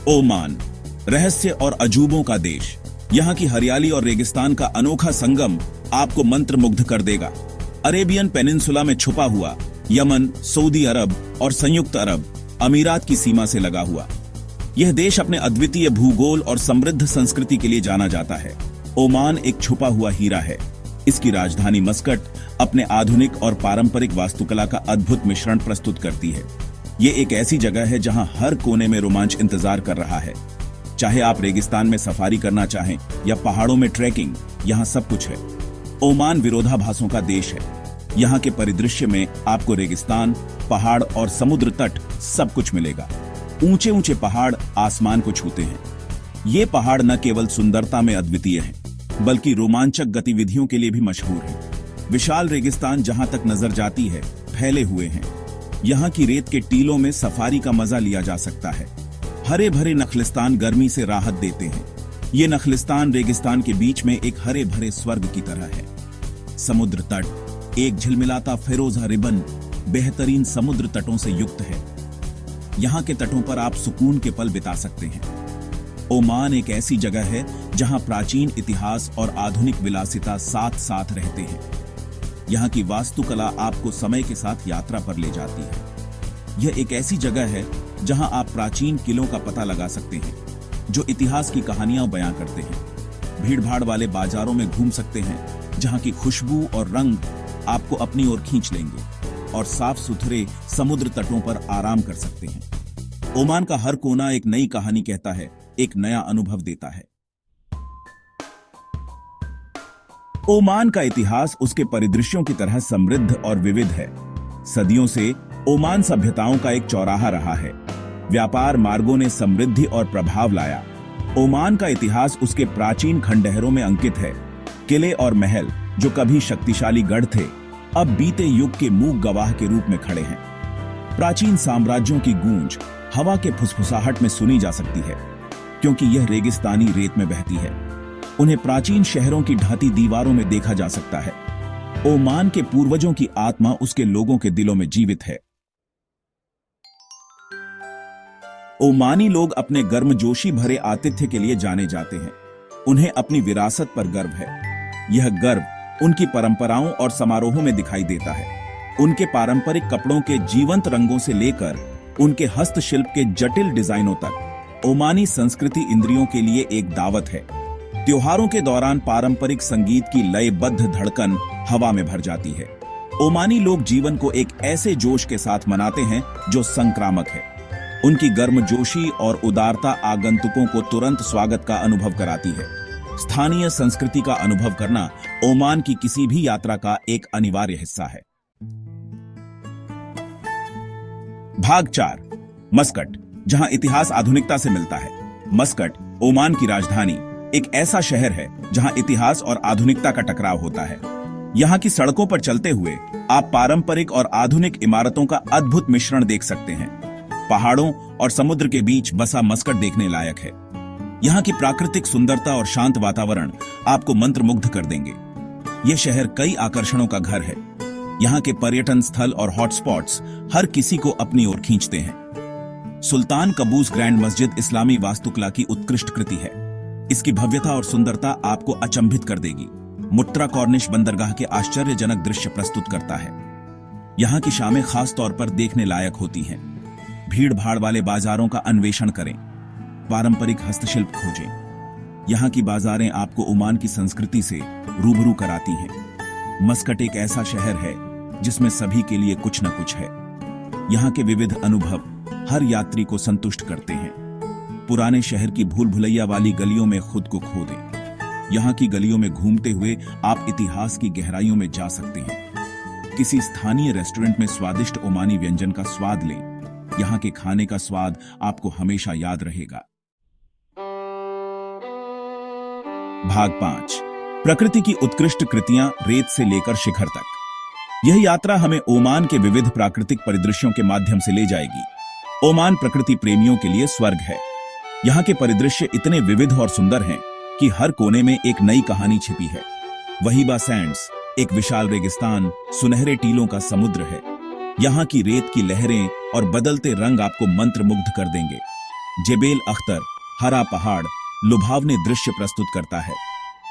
Oman, रहस्य और अजूबों का देश। यहाँ की हरियाली और रेगिस्तान का अनोखा संगम आपको मंत्रमुग्ध कर देगा। अरेबियन पेनिनसुला में छुपा हुआ यमन, सऊदी अरब और संयुक्त अरब अमीरात की सीमा से लगा हुआ यह देश अपने अद्वितीय भूगोल और समृद्ध संस्कृति के लिए जाना जाता है। ओमान एक छुपा हुआ हीरा है। इसकी राजधानी मस्कट अपने आधुनिक और पारंपरिक वास्तुकला का अद्भुत मिश्रण प्रस्तुत करती है। ये एक ऐसी जगह है जहां हर कोने में रोमांच इंतजार कर रहा है। चाहे आप रेगिस्तान में सफारी करना चाहें या पहाड़ों में ट्रैकिंग, यहाँ सब कुछ है। ओमान विरोधाभासों का देश है। यहाँ के परिदृश्य में आपको रेगिस्तान, पहाड़ और समुद्र तट सब कुछ मिलेगा। ऊंचे ऊंचे पहाड़ आसमान को छूते हैं। ये पहाड़ न केवल सुंदरता में अद्वितीय हैं, बल्कि रोमांचक गतिविधियों के लिए भी मशहूर हैं। विशाल रेगिस्तान जहां तक नजर जाती है फैले हुए हैं। यहाँ की रेत के टीलों में सफारी का मजा लिया जा सकता है। हरे भरे नखलिस्तान गर्मी से राहत देते हैं। ये नखलिस्तान रेगिस्तान के बीच में एक हरे भरे स्वर्ग की तरह है। समुद्र तट एक झिलमिलाता फिरोजा रिबन बेहतरीन समुद्र तटों से युक्त है। यहाँ के तटों पर आप सुकून के पल बिता सकते हैं। ओमान एक ऐसी जगह है जहां प्राचीन इतिहास और आधुनिक विलासिता साथ साथ रहते हैं। यहाँ की वास्तुकला आपको समय के साथ यात्रा पर ले जाती है। यह एक ऐसी जगह है जहां आप प्राचीन किलों का पता लगा सकते हैं जो इतिहास की कहानियां बयां करते हैं। भीड़ भाड़ वाले बाजारों में घूम सकते हैं जहां की खुशबू और रंग आपको अपनी ओर खींच लेंगे, और साफ सुथरे समुद्र तटों पर आराम कर सकते हैं। ओमान का हर कोना एक नई कहानी कहता है, एक नया अनुभव देता है। ओमान का इतिहास उसके परिदृश्यों की तरह समृद्ध और विविध है। सदियों से ओमान सभ्यताओं का एक चौराहा रहा है। व्यापार मार्गों ने समृद्धि और प्रभाव लाया। ओमान का इतिहास उसके प्राचीन खंडहरों में अंकित है। किले और महल जो कभी शक्तिशाली गढ़ थे, अब बीते युग के मूक गवाह के रूप में खड़े हैं। प्राचीन साम्राज्यों की गूंज हवा के फुसफुसाहट में सुनी जा सकती है, क्योंकि यह रेगिस्तानी रेत में बहती है। उन्हें प्राचीन शहरों की ढाती दीवारों में देखा जा सकता है। ओमान के पूर्वजों की आत्मा उसके लोगों के दिलों में जीवित है। ओमानी लोग अपने गर्मजोशी भरे आतिथ्य के लिए जाने जाते हैं। उन्हें अपनी विरासत पर गर्व है। यह गर्व उनकी परंपराओं और समारोहों में दिखाई देता है। उनके पारंपरिक कपड़ों के जीवंत रंगों से लेकर उनके हस्तशिल्प के जटिल डिजाइनों तक ओमानी संस्कृति इंद्रियों के लिए एक दावत है। त्योहारों के दौरान पारंपरिक संगीत की लयबद्ध धड़कन हवा में भर जाती है। ओमानी लोग जीवन को एक ऐसे जोश के साथ मनाते हैं जो संक्रामक है। उनकी गर्मजोशी और उदारता आगंतुकों को तुरंत स्वागत का अनुभव कराती है। स्थानीय संस्कृति का अनुभव करना ओमान की किसी भी यात्रा का एक अनिवार्य हिस्सा है। भाग 4, मस्कट, जहां इतिहास आधुनिकता से मिलता है। मस्कट ओमान की राजधानी एक ऐसा शहर है जहां इतिहास और आधुनिकता का टकराव होता है। यहाँ की सड़कों पर चलते हुए आप पारंपरिक और आधुनिक इमारतों का अद्भुत मिश्रण देख सकते हैं। पहाड़ों और समुद्र के बीच बसा मस्कट देखने लायक है। यहाँ की प्राकृतिक सुंदरता और शांत वातावरण आपको मंत्रमुग्ध कर देंगे। ये शहर कई आकर्षणों का घर है। यहाँ के पर्यटन स्थल और हॉटस्पॉट्स हर किसी को अपनी ओर खींचते हैं। सुल्तान कबूस ग्रैंड मस्जिद इस्लामी वास्तुकला की उत्कृष्ट कृति है। इसकी भव्यता और सुंदरता आपको अचंभित कर देगी। मुट्रा कॉर्निश बंदरगाह के आश्चर्यजनक दृश्य प्रस्तुत करता है। यहाँ की शामें खास तौर पर देखने लायक होती हैं। भीड़ भाड़ वाले बाजारों का अन्वेषण करें, पारंपरिक हस्तशिल्प खोजें। यहाँ की बाजारें आपको ओमान की संस्कृति से रूबरू कराती हैं। मस्कट एक ऐसा शहर है जिसमें सभी के लिए कुछ न कुछ है। यहाँ के विविध अनुभव हर यात्री को संतुष्ट करते हैं। पुराने शहर की भूल भुलैया वाली गलियों में खुद को खो दें। यहाँ की गलियों में घूमते हुए आप इतिहास की गहराइयों में जा सकते हैं। किसी स्थानीय रेस्टोरेंट में स्वादिष्ट ओमानी व्यंजन का स्वाद लें। यहाँ के खाने का स्वाद आपको हमेशा याद रहेगा। भाग 5, प्रकृति की उत्कृष्ट कृतियां रेत से लेकर शिखर तक। यह यात्रा हमें ओमान के विविध प्राकृतिक परिदृश्यों के माध्यम से ले जाएगी। ओमान प्रकृति प्रेमियों के लिए स्वर्ग है। यहाँ के परिदृश्य इतने विविध और सुंदर हैं कि हर कोने में एक नई कहानी छिपी है। वहीबा सैंड्स एक विशाल रेगिस्तान, सुनहरे टीलों का समुद्र है। यहाँ की रेत की लहरें और बदलते रंग आपको मंत्रमुग्ध कर देंगे। जेबेल अख्तर हरा पहाड़ लुभावने दृश्य प्रस्तुत करता है।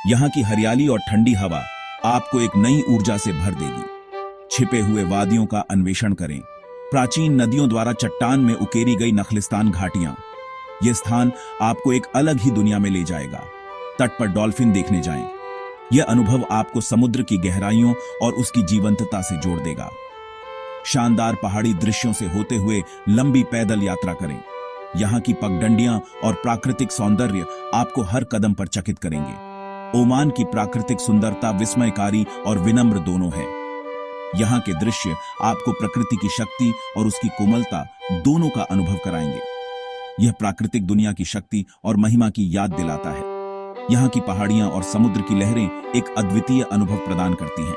यहाँ की हरियाली और ठंडी हवा आपको एक नई ऊर्जा से भर देगी। छिपे हुए वादियों का अन्वेषण करें। प्राचीन नदियों द्वारा चट्टान में उकेरी गई नखलिस्तान घाटियां, यह स्थान आपको एक अलग ही दुनिया में ले जाएगा। तट पर डॉल्फिन देखने जाएं। यह अनुभव आपको समुद्र की गहराइयों और उसकी जीवंतता से जोड़ देगा। शानदार पहाड़ी दृश्यों से होते हुए लंबी पैदल यात्रा करें। यहाँ की पगडंडियां और प्राकृतिक सौंदर्य आपको हर कदम पर चकित करेंगे। ओमान की प्राकृतिक सुंदरता विस्मयकारी और विनम्र दोनों है। यहाँ के दृश्य आपको प्रकृति की शक्ति और उसकी कोमलता दोनों का अनुभव कराएंगे। यह प्राकृतिक दुनिया की शक्ति और महिमा की याद दिलाता है। यहाँ की पहाड़ियां और समुद्र की लहरें एक अद्वितीय अनुभव प्रदान करती हैं।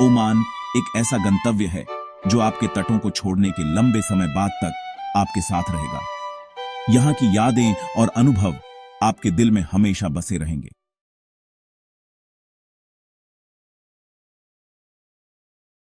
ओमान एक ऐसा गंतव्य है जो आपके तटों को छोड़ने के लंबे समय बाद तक आपके साथ रहेगा। यहाँ की यादें और अनुभव आपके दिल में हमेशा बसे रहेंगे।